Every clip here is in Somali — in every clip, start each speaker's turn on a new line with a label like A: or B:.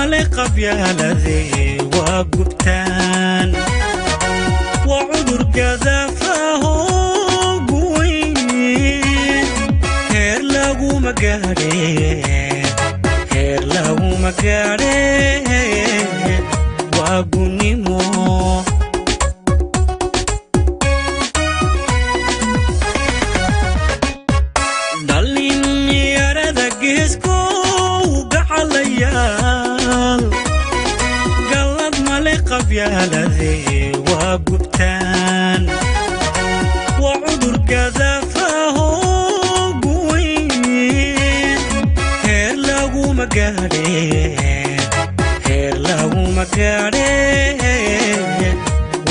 A: ملقب يا الذي وقبتان وعذر كذا فهو قوي هير لغو مقاري هير لغو مقاري وقوني مو دليني يرد قيسكو وقعليال قلب ملقب يا الذي وقبتان وعذر كذا فهو قوي هير لغو مقاري هير لغو مقاري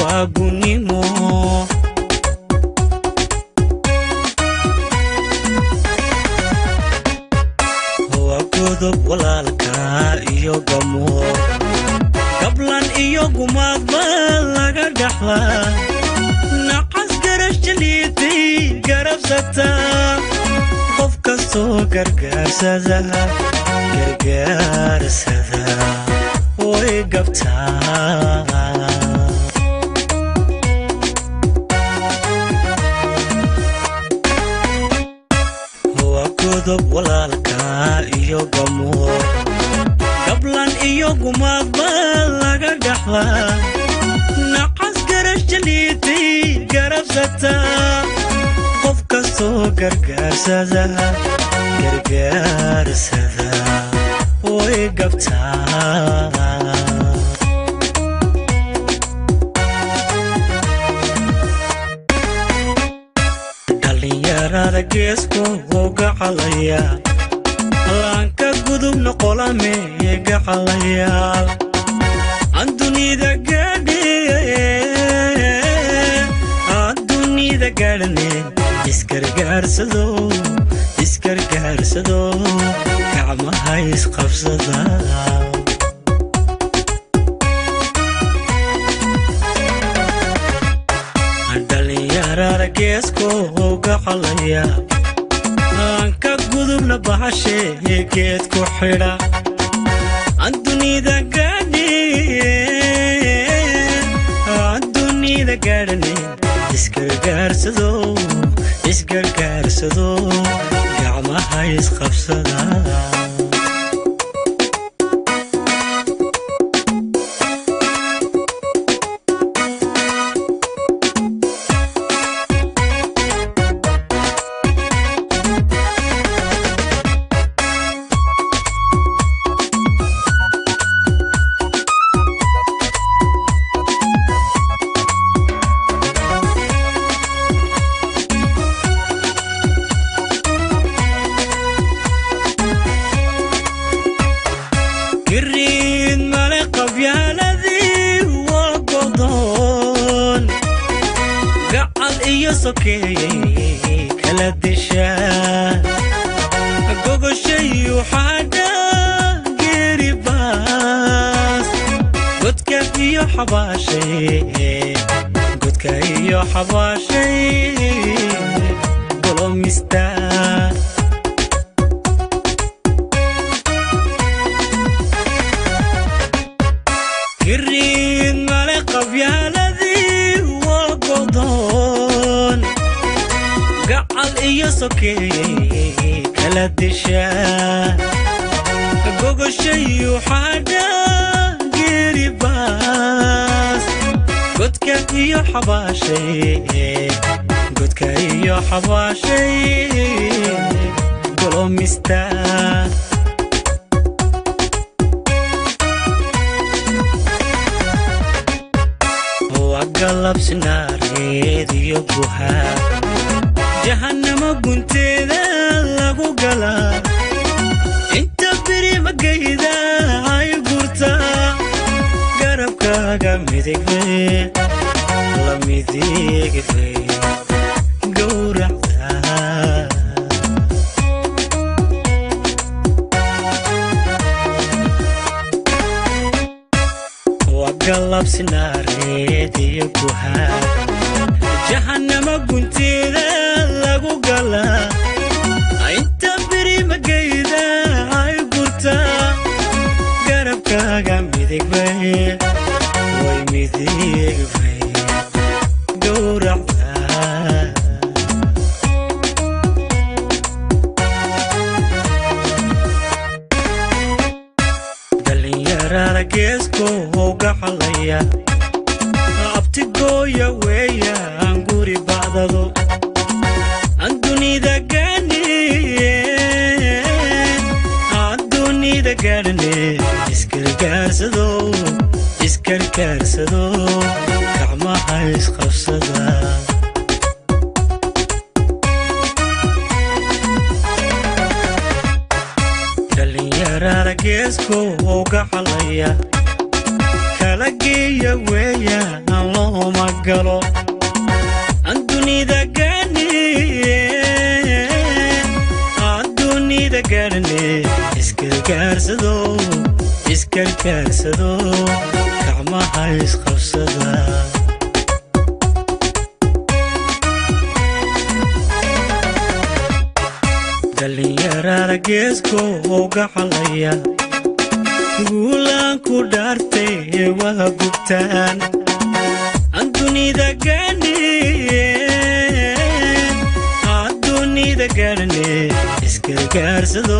A: وقوني مو هو كذب ولا لكا إيو قمو قبلان إيو قماد بلغا دحلا نقص قرش جليتي قرب ستا خوف كستو قرقار سذا قرقار سذا ويقبتا هو كذب ولا لكا إيو قمو قبلان إيو قماد بلغا دحلا نقص قرش جليتي قرب ستا خوف كستو قرقار سذا قرقار سذا ويقبتا دلينيارada geesku gacalaya laanka gudubna qolame gacalayaal andunida gaadhne isgargaarsado gacmaha isqabsada dhallinyarada geesku gacalaya laanka gudubna bahashe geed ku xidha andunida gaadhne isgargaarsado gacmaha isqabsada قريد ملقب يا الذي وقضون قعد إيو سوكي كلا دشان قوغو شيو حادا قريباس قدك إيو حباشي قولو مستان قريد ملقب يا الذي وقضون قعد إيو سوكي كلا دشان قوغو شيو حادا قريباس قدك إيو حباشي قولو مستان قلب سناريد يبوها جهنم قنت ذا لغو قلا انت بري مقايدا هاي قرطا قربك قميدك في لميديك في قورعتا وقلب سناريد يبوها جهنم قنت ذا لغو قلا انت بري مقايدا هاي قرطا قربك gacmahaaga midigbay way midigbay gowracda dhalinyarada geesko gaxalaya abtigooya weeyaan guri bacdado andunida gaadhane iskargaarsado gacmaha isqabsada dhalinyarada geesko gaxalaya kala geeya weeyaan looma galo andunida gaadhane iskargaarsado gacmaha isqabsada dhalinyarada geesko gaxalaya guulaan ku dhaartay waa gubtaan andunida gaadhane iskargaarsado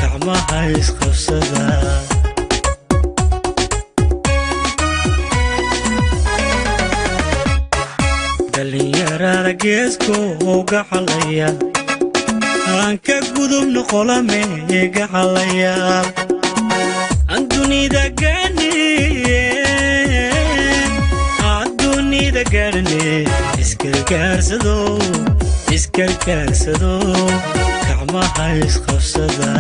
A: gacmaha isqabsada dhalinyarada geesko gaxalaya aan ka gudubno qolame gaxalaya andunida gaadhane iskargaarsado gacmaha isqabsada